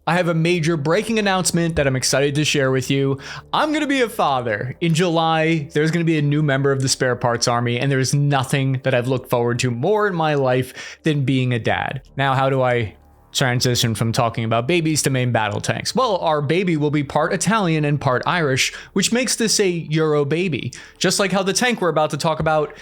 I have a major breaking announcement that I'm excited to share with you. I'm going to be a father. In July, there's going to be a new member of the Spare Parts Army, and there's nothing that I've looked forward to more in my life than being a dad. Now, how do I transition from talking about babies to main battle tanks? Well, our baby will be part Italian and part Irish, which makes this a Euro baby, just like how the tank we're about to talk about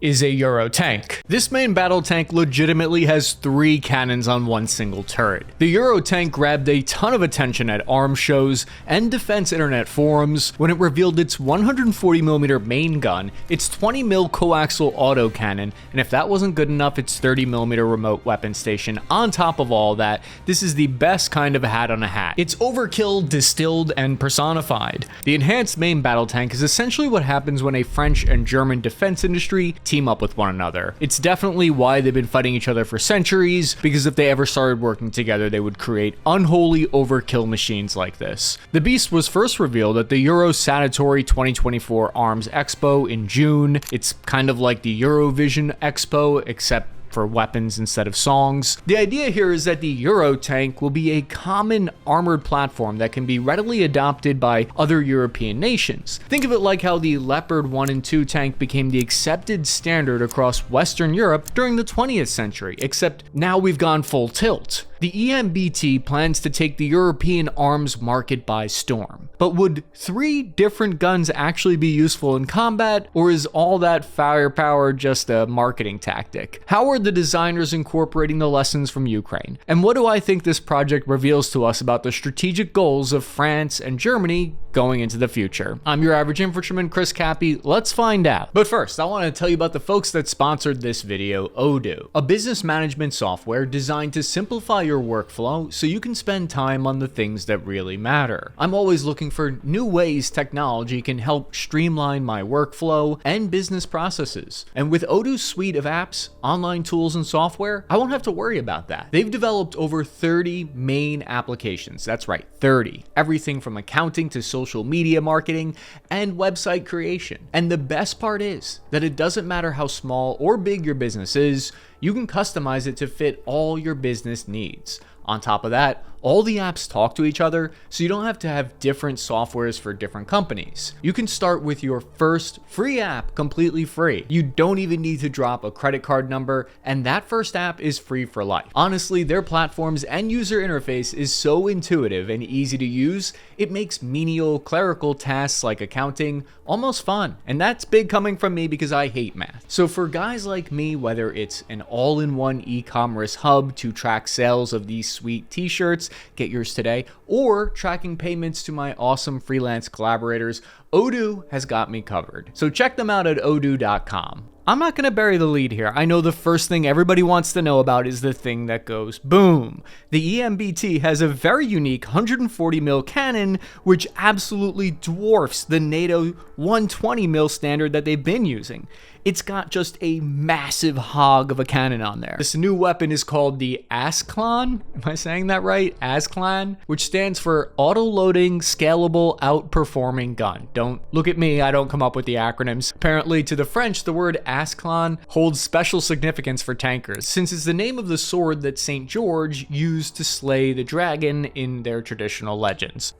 is a Eurotank. This main battle tank legitimately has 3 cannons on one single turret. The Eurotank grabbed a ton of attention at arms shows and defense internet forums when it revealed its 140mm main gun, its 20mm coaxial autocannon, and if that wasn't good enough, its 30mm remote weapon station. On top of all that, this is the best kind of a hat on a hat. It's overkill, distilled, and personified. The enhanced main battle tank is essentially what happens when a French and German defense industry team up with one another. It's definitely why they've been fighting each other for centuries, because if they ever started working together, they would create unholy overkill machines like this. The beast was first revealed at the Eurosatory 2024 Arms Expo in June. It's kind of like the Eurovision Expo, except for weapons instead of songs. The idea here is that the Eurotank will be a common armored platform that can be readily adopted by other European nations. Think of it like how the Leopard 1 and 2 tank became the accepted standard across Western Europe during the 20th century, except now we've gone full tilt. The EMBT plans to take the European arms market by storm. But would 3 different guns actually be useful in combat, or is all that firepower just a marketing tactic? How are the designers incorporating the lessons from Ukraine? And what do I think this project reveals to us about the strategic goals of France and Germany going into the future? I'm your average infantryman, Chris Cappy. Let's find out. But first, I want to tell you about the folks that sponsored this video, Odoo, a business management software designed to simplify your workflow so you can spend time on the things that really matter. I'm always looking for new ways technology can help streamline my workflow and business processes. And with Odoo's suite of apps, online tools, and software, I won't have to worry about that. They've developed over 30 main applications. That's right, 30. Everything from accounting to social media marketing and website creation. And the best part is that it doesn't matter how small or big your business is, you can customize it to fit all your business needs. On top of that, all the apps talk to each other, so you don't have to have different softwares for different companies. You can start with your first free app completely free. You don't even need to drop a credit card number, and that first app is free for life. Honestly, their platform's end user interface is so intuitive and easy to use, it makes menial clerical tasks like accounting almost fun. And that's big coming from me because I hate math. So for guys like me, whether it's an all-in-one e-commerce hub to track sales of these sweet t-shirts, get yours today, or tracking payments to my awesome freelance collaborators, Odoo has got me covered. So check them out at odoo.com. I'm not going to bury the lead here. I know the first thing everybody wants to know about is the thing that goes boom. The EMBT has a very unique 140mm cannon, which absolutely dwarfs the NATO 120mm standard that they've been using. It's got just a massive hog of a cannon on there. This new weapon is called the Asclan. Am I saying that right? Asclan, which stands for Auto-Loading Scalable Outperforming Gun. Don't look at me, I don't come up with the acronyms. Apparently to the French, the word Asclan holds special significance for tankers, since it's the name of the sword that St. George used to slay the dragon in their traditional legends.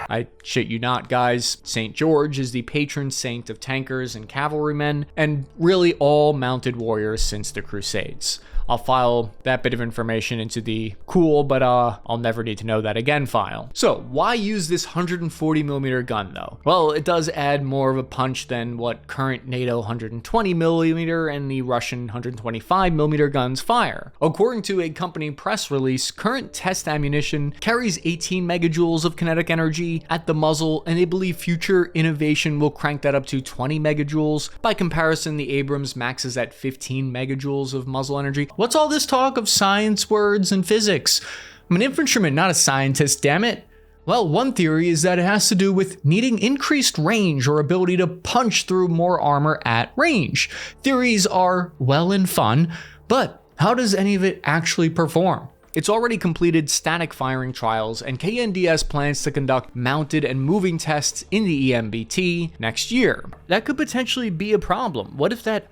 I shit you not, guys. St. George is the patron saint of tankers and cavalrymen, and really all mounted warriors since the Crusades. I'll file that bit of information into the cool, but I'll never need to know that again file. So why use this 140mm gun though? Well, it does add more of a punch than what current NATO 120mm and the Russian 125mm guns fire. According to a company press release, current test ammunition carries 18 megajoules of kinetic energy at the muzzle, and they believe future innovation will crank that up to 20 megajoules. By comparison, the Abrams maxes at 15 megajoules of muzzle energy. What's all this talk of science words and physics? I'm an infantryman, not a scientist, damn it. Well, one theory is that it has to do with needing increased range or ability to punch through more armor at range. Theories are well and fun, but how does any of it actually perform? It's already completed static firing trials, and KNDS plans to conduct mounted and moving tests in the EMBT next year. That could potentially be a problem. What if that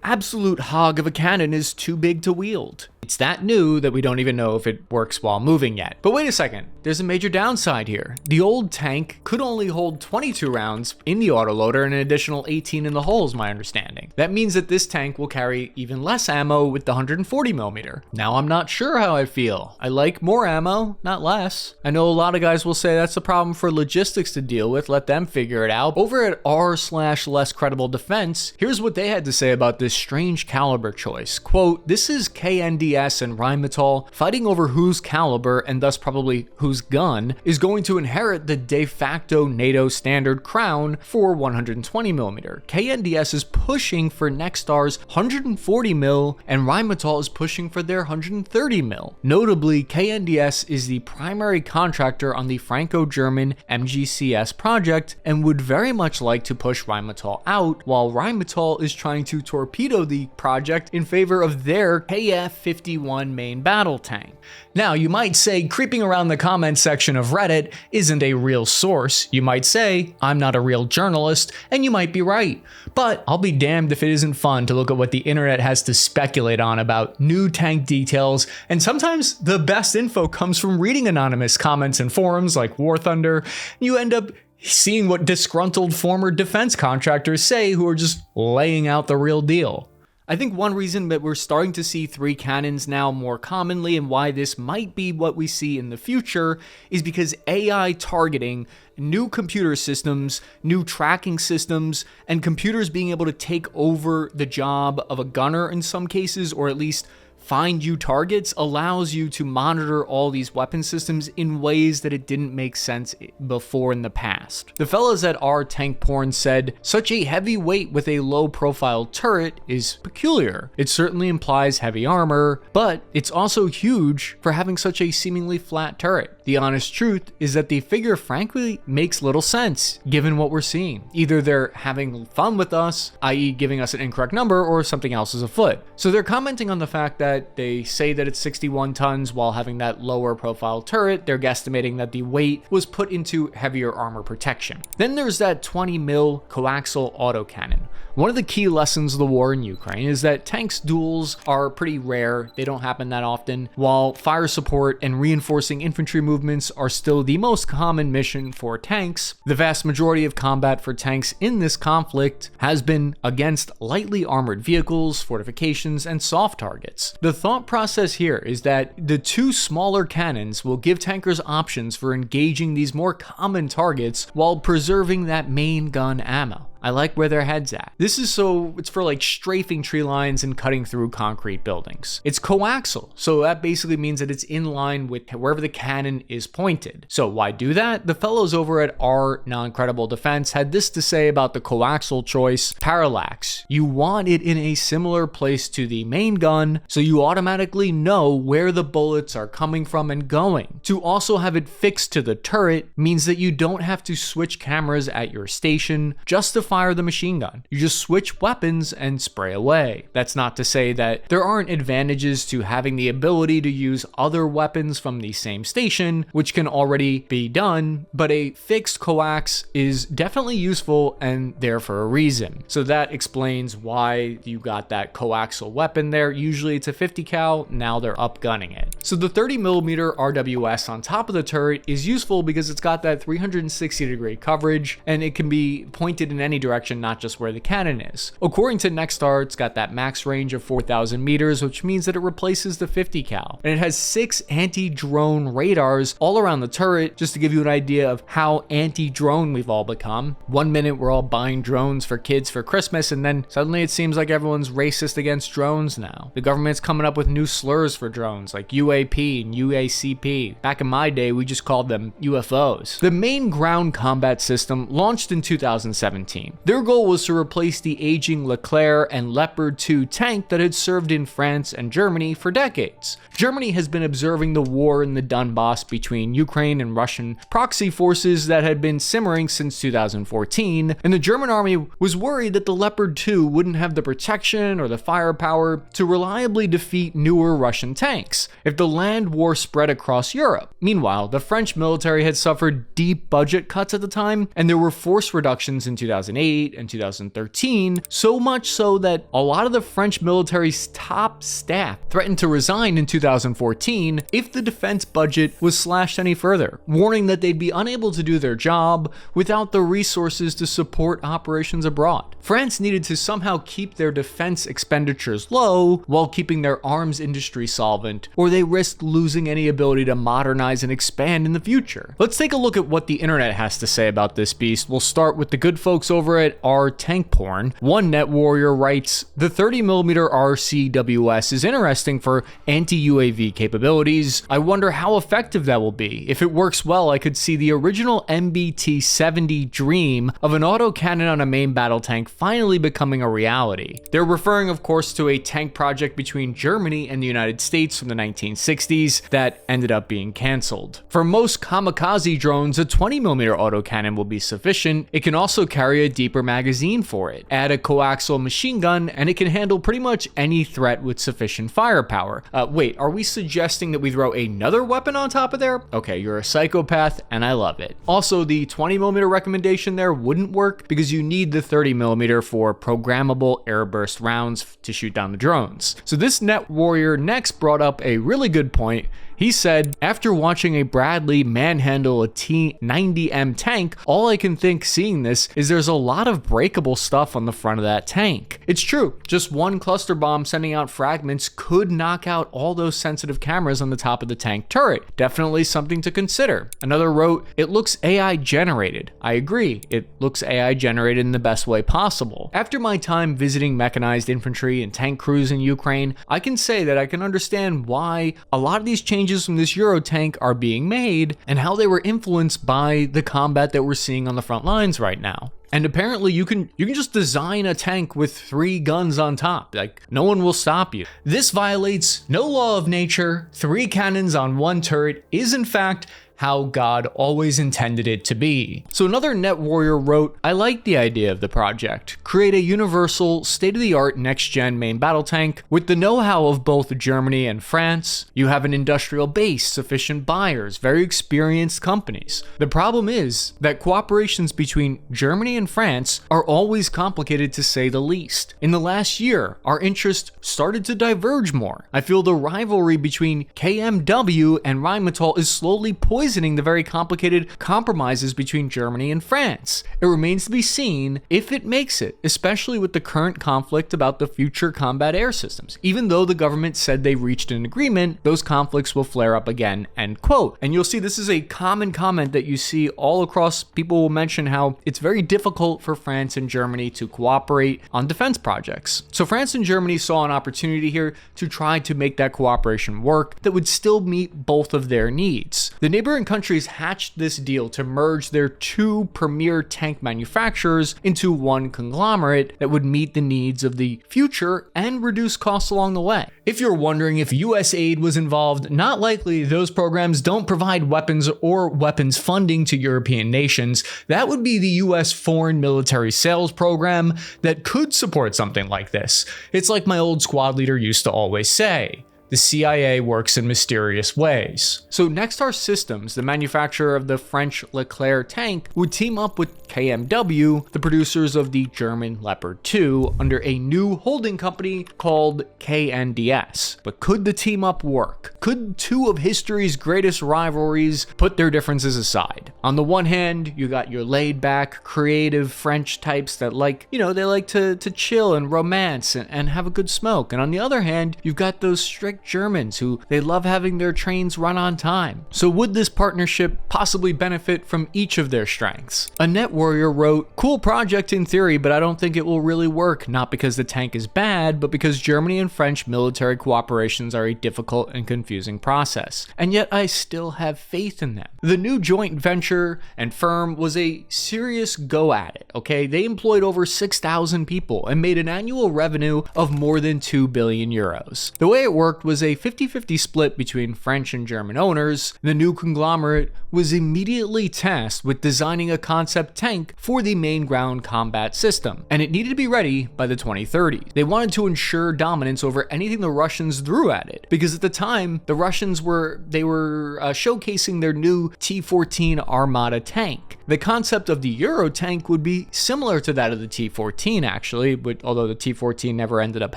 absolute hog of a cannon is too big to wield. It's that new that we don't even know if it works while moving yet. But wait a second, there's a major downside here. The old tank could only hold 22 rounds in the autoloader and an additional 18 in the hull is my understanding. That means that this tank will carry even less ammo with the 140mm. Now I'm not sure how I feel. I like more ammo, not less. I know a lot of guys will say that's a problem for logistics to deal with, let them figure it out. Over at r/less credible defense, here's what they had to say about this strange caliber choice. Quote, "This is KNDS and Rheinmetall fighting over whose caliber, and thus probably whose gun, is going to inherit the de facto NATO standard crown for 120mm. KNDS is pushing for Nexstar's 140mm, and Rheinmetall is pushing for their 130mm. Notably, KNDS is the primary contractor on the Franco-German MGCS project and would very much like to push Rheinmetall out, while Rheinmetall is trying to torpedo the project in favor of their KF-51 main battle tank." Now, you might say creeping around the comments section of Reddit isn't a real source. You might say, I'm not a real journalist, and you might be right. But I'll be damned if it isn't fun to look at what the internet has to speculate on about new tank details, and sometimes the best info comes from reading anonymous comments in forums like War Thunder. You end up seeing what disgruntled former defense contractors say who are just laying out the real deal. I think one reason that we're starting to see 3 cannons now more commonly and why this might be what we see in the future is because AI targeting, new computer systems, new tracking systems, and computers being able to take over the job of a gunner in some cases, or at least find you targets, allows you to monitor all these weapon systems in ways that it didn't make sense before in the past. The fellas at R Tank Porn said, "Such a heavy weight with a low profile turret is peculiar. It certainly implies heavy armor, but it's also huge for having such a seemingly flat turret. The honest truth is that the figure frankly makes little sense given what we're seeing. Either they're having fun with us, i.e. giving us an incorrect number, or something else is afoot." So they're commenting on the fact that they say that it's 61 tons while having that lower profile turret. They're guesstimating that the weight was put into heavier armor protection. Then there's that 20mm coaxial autocannon. One of the key lessons of the war in Ukraine is that tanks duels are pretty rare. They don't happen that often, while fire support and reinforcing infantry movements are still the most common mission for tanks. The vast majority of combat for tanks in this conflict has been against lightly armored vehicles, fortifications, and soft targets. The thought process here is that the 2 smaller cannons will give tankers options for engaging these more common targets while preserving that main gun ammo. I like where their head's at. This is it's for like strafing tree lines and cutting through concrete buildings. It's coaxial, so that basically means that it's in line with wherever the cannon is pointed. So why do that? The fellows over at R Non-Credible Defense had this to say about the coaxial choice. Parallax. You want it in a similar place to the main gun, so you automatically know where the bullets are coming from and going. To also have it fixed to the turret means that you don't have to switch cameras at your station just to fire the machine gun. You just switch weapons and spray away. That's not to say that there aren't advantages to having the ability to use other weapons from the same station, which can already be done, but a fixed coax is definitely useful and there for a reason. So that explains why you got that coaxial weapon there. Usually it's a 50 cal, now they're upgunning it. So the 30mm RWS on top of the turret is useful because it's got that 360-degree coverage and it can be pointed in any direction, not just where the cannon is. According to Nexstar, it's got that max range of 4,000 meters, which means that it replaces the 50 cal. And it has 6 anti-drone radars all around the turret, just to give you an idea of how anti-drone we've all become. One minute we're all buying drones for kids for Christmas, and then suddenly it seems like everyone's racist against drones now. The government's coming up with new slurs for drones, like UAP and UACP. Back in my day, we just called them UFOs. The main ground combat system launched in 2017. Their goal was to replace the aging Leclerc and Leopard 2 tank that had served in France and Germany for decades. Germany has been observing the war in the Donbass between Ukraine and Russian proxy forces that had been simmering since 2014, and the German army was worried that the Leopard 2 wouldn't have the protection or the firepower to reliably defeat newer Russian tanks if the land war spread across Europe. Meanwhile, the French military had suffered deep budget cuts at the time, and there were force reductions in 2018 2008 and 2013, so much so that a lot of the French military's top staff threatened to resign in 2014 if the defense budget was slashed any further, warning that they'd be unable to do their job without the resources to support operations abroad. France needed to somehow keep their defense expenditures low while keeping their arms industry solvent, or they risked losing any ability to modernize and expand in the future. Let's take a look at what the internet has to say about this beast. We'll start with the good folks over at R Tank Porn. One net warrior writes, "The 30mm RCWS is interesting for anti-UAV capabilities. I wonder how effective that will be. If it works well, I could see the original MBT-70 dream of an autocannon on a main battle tank finally becoming a reality." They're referring, of course, to a tank project between Germany and the United States from the 1960s that ended up being cancelled. For most kamikaze drones, a 20mm autocannon will be sufficient. It can also carry a deeper magazine for it. Add a coaxial machine gun, and it can handle pretty much any threat with sufficient firepower. Wait, are we suggesting that we throw another weapon on top of there? Okay, you're a psychopath, and I love it. Also, the 20mm recommendation there wouldn't work because you need the 30mm for programmable airburst rounds to shoot down the drones. So this net warrior next brought up a really good point. He said, "After watching a Bradley manhandle a T-90M tank, all I can think seeing this is there's a lot of breakable stuff on the front of that tank." It's true, just one cluster bomb sending out fragments could knock out all those sensitive cameras on the top of the tank turret. Definitely something to consider. Another wrote, "It looks AI generated." I agree, it looks AI generated in the best way possible. After my time visiting mechanized infantry and tank crews in Ukraine, I can say that I can understand why a lot of these changes from this Eurotank are being made and how they were influenced by the combat that we're seeing on the front lines right now. And apparently you can just design a tank with 3 guns on top. Like, no one will stop you. This violates no law of nature. 3 cannons on 1 turret is in fact how God always intended it to be. So another net warrior wrote, "I like the idea of the project. Create a universal, state-of-the-art next-gen main battle tank with the know-how of both Germany and France. You have an industrial base, sufficient buyers, very experienced companies. The problem is that cooperations between Germany and France are always complicated, to say the least. In the last year, our interests started to diverge more. I feel the rivalry between KMW and Rheinmetall is slowly poisoning the very complicated compromises between Germany and France. It remains to be seen if it makes it, especially with the current conflict about the future combat air systems. Even though the government said they reached an agreement, those conflicts will flare up again," end quote. And you'll see this is a common comment that you see all across. People will mention how it's very difficult for France and Germany to cooperate on defense projects. So France and Germany saw an opportunity here to try to make that cooperation work that would still meet both of their needs. The neighboring countries hatched this deal to merge their 2 premier tank manufacturers into one conglomerate that would meet the needs of the future and reduce costs along the way. If you're wondering if US aid was involved, not likely. Those programs don't provide weapons or weapons funding to European nations. That would be the US Foreign Military Sales Program that could support something like this. It's like my old squad leader used to always say, the CIA works in mysterious ways. So Nextar Systems, the manufacturer of the French Leclerc tank, would team up with KMW, the producers of the German Leopard 2, under a new holding company called KNDS. But could the team up work? Could 2 of history's greatest rivalries put their differences aside? On the one hand, you got your laid-back, creative French types that they like to chill and romance and have a good smoke. And on the other hand, you've got those strict Germans who they love having their trains run on time. So would this partnership possibly benefit from each of their strengths? A net warrior wrote, "Cool project in theory, but I don't think it will really work, not because the tank is bad, but because Germany and French military cooperations are a difficult and confusing process. And yet I still have faith in them." The new joint venture and firm was a serious go at it, okay? They employed over 6,000 people and made an annual revenue of more than 2 billion euros. The way it worked was a 50-50 split between French and German owners. The new conglomerate was immediately tasked with designing a concept tank for the main ground combat system, and it needed to be ready by the 2030s. They wanted to ensure dominance over anything the Russians threw at it, because at the time, the Russians were showcasing their new T-14 Armata tank. The concept of the Eurotank would be similar to that of the T-14 actually, but although the T-14 never ended up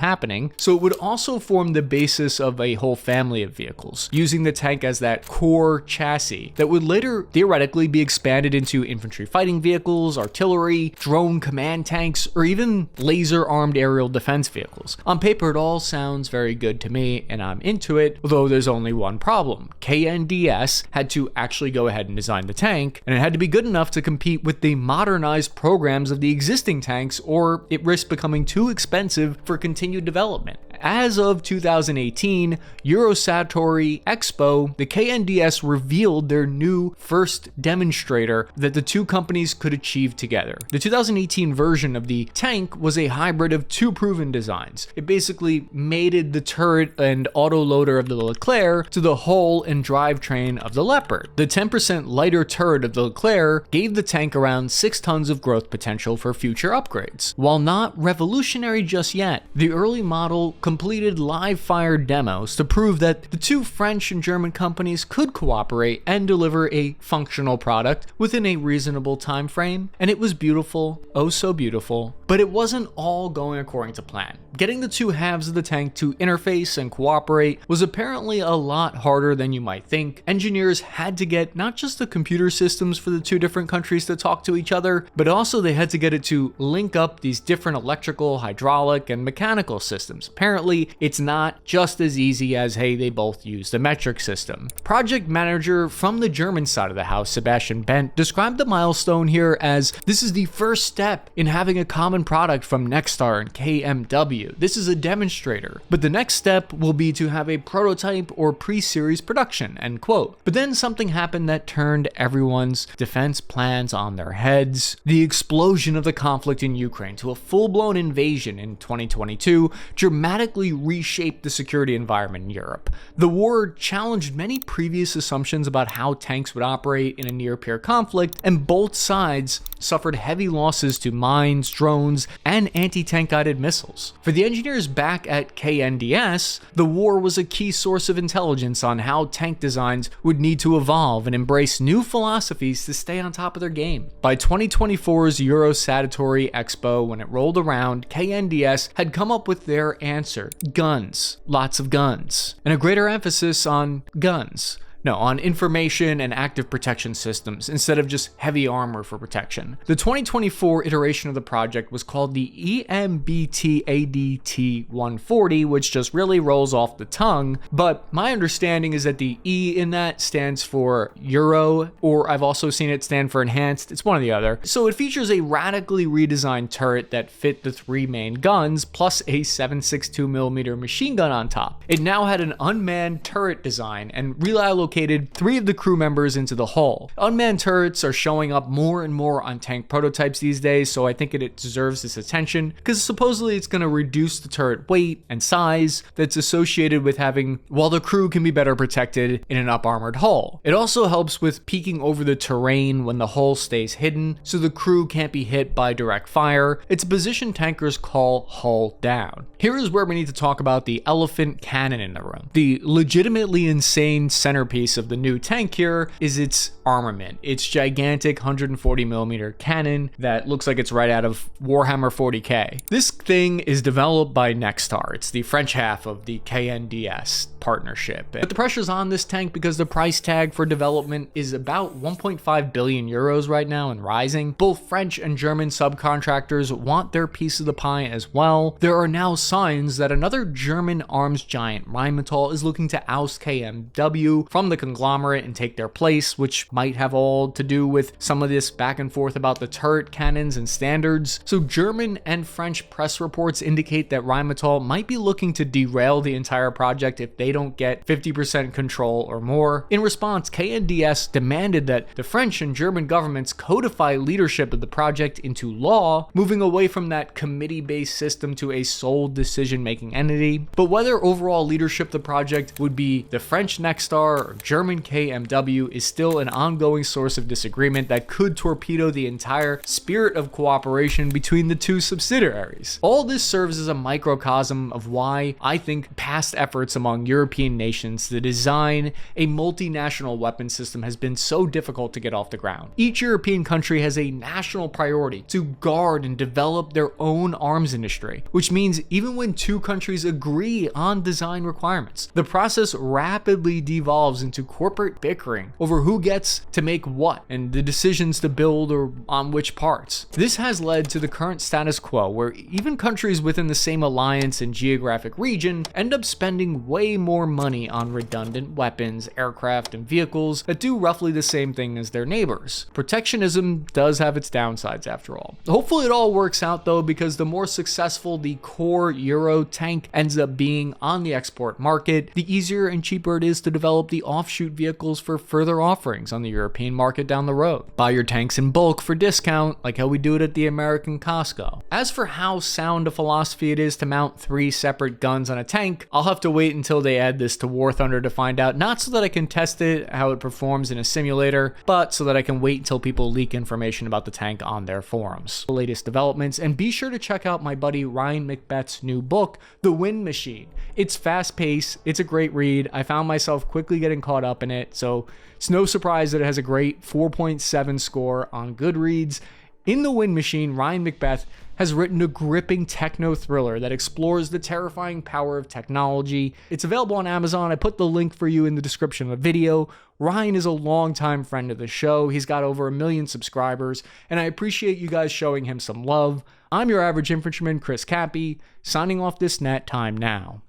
happening. So it would also form the basis of a whole family of vehicles, using the tank as that core chassis that would later theoretically be expanded into infantry fighting vehicles, artillery, drone command tanks, or even laser-armed aerial defense vehicles. On paper, it all sounds very good to me, and I'm into it, although there's only one problem. KNDS had to actually go ahead and design the tank, and it had to be good enough to compete with the modernized programs of the existing tanks, or it risked becoming too expensive for continued development. As of 2018, Eurosatory Expo, the KNDS revealed their new first demonstrator that the two companies could achieve together. The 2018 version of the tank was a hybrid of two proven designs. It basically mated the turret and autoloader of the Leclerc to the hull and drivetrain of the Leopard. The 10% lighter turret of the Leclerc gave the tank around 6 tons of growth potential for future upgrades. While not revolutionary just yet, the early model completed live fire demos to prove that the two French and German companies could cooperate and deliver a functional product within a reasonable time frame, and it was beautiful, oh so beautiful, but it wasn't all going according to plan. Getting the two halves of the tank to interface and cooperate was apparently a lot harder than you might think. Engineers had to get not just the computer systems for the two different countries to talk to each other, but also they had to get it to link up these different electrical, hydraulic, and mechanical systems. Apparently, it's not just as easy as, hey, they both use the metric system. Project manager from the German side of the house, Sebastian Bent, described the milestone here as, this is the first step in having a common product from Nexstar and KMW. This is a demonstrator, but the next step will be to have a prototype or pre-series production, end quote. But then something happened that turned everyone's defense plans on their heads. The explosion of the conflict in Ukraine to a full-blown invasion in 2022 dramatically reshaped the security environment in Europe. The war challenged many previous assumptions about how tanks would operate in a near-peer conflict, and both sides suffered heavy losses to mines, drones, and anti-tank guided missiles. For the engineers back at KNDS, the war was a key source of intelligence on how tank designs would need to evolve and embrace new philosophies to stay on top of their game. By 2024's Eurosatory Expo, when it rolled around, KNDS had come up with their answer: guns, lots of guns, and a greater emphasis on guns. No, on information and active protection systems instead of just heavy armor for protection. The 2024 iteration of the project was called the EMBT-ADT-140, which just really rolls off the tongue, but my understanding is that the E in that stands for Euro, or I've also seen it stand for enhanced. It's one or the other. So it features a radically redesigned turret that fit the 3 main guns, plus a 7.62mm machine gun on top. It now had an unmanned turret design and reallocated 3 of the crew members into the hull. Unmanned turrets are showing up more and more on tank prototypes these days, so I think it deserves this attention, because supposedly it's going to reduce the turret weight and size that's associated with having, while the crew can be better protected in an up-armored hull. It also helps with peeking over the terrain when the hull stays hidden, so the crew can't be hit by direct fire. It's a position tankers call hull down. Here is where we need to talk about the elephant cannon in the room. The legitimately insane centerpiece of the new tank here is its armament. Its gigantic 140mm cannon that looks like it's right out of Warhammer 40k. This thing is developed by Nexstar. It's the French half of the KNDS partnership. But the pressure's on this tank because the price tag for development is about 1.5 billion euros right now and rising. Both French and German subcontractors want their piece of the pie as well. There are now signs that another German arms giant, Rheinmetall, is looking to oust KMW from the conglomerate and take their place, which might have all to do with some of this back and forth about the turret cannons and standards. So German and French press reports indicate that Rheinmetall might be looking to derail the entire project if they don't get 50% control or more. In response, KNDS demanded that the French and German governments codify leadership of the project into law, moving away from that committee-based system to a sole decision-making entity. But whether overall leadership of the project would be the French Nexstar or German KMW is still an ongoing source of disagreement that could torpedo the entire spirit of cooperation between the two subsidiaries. All this serves as a microcosm of why I think past efforts among European nations to design a multinational weapon system has been so difficult to get off the ground. Each European country has a national priority to guard and develop their own arms industry, which means even when two countries agree on design requirements, the process rapidly devolves into corporate bickering over who gets to make what and the decisions to build or on which parts. This has led to the current status quo where even countries within the same alliance and geographic region end up spending way more money on redundant weapons, aircraft, and vehicles that do roughly the same thing as their neighbors. Protectionism does have its downsides after all. Hopefully it all works out though, because the more successful the core Eurotank ends up being on the export market, the easier and cheaper it is to develop the offshoot vehicles for further offerings on the European market down the road. Buy your tanks in bulk for discount, like how we do it at the American Costco. As for how sound a philosophy it is to mount 3 separate guns on a tank, I'll have to wait until they add this to War Thunder to find out, not so that I can test it, how it performs in a simulator, but so that I can wait until people leak information about the tank on their forums. The latest developments, and be sure to check out my buddy Ryan McBeth's new book, The Wind Machine. It's fast-paced, it's a great read. I found myself quickly getting caught up in it, so it's no surprise that it has a great 4.7 score on Goodreads. In The Wind Machine, Ryan McBeth has written a gripping techno thriller that explores the terrifying power of technology. It's available on Amazon. I put the link for you in the description of the video. Ryan is a longtime friend of the show. He's got over 1 million subscribers, and I appreciate you guys showing him some love. I'm your average infantryman, Chris Cappy, signing off this net time now.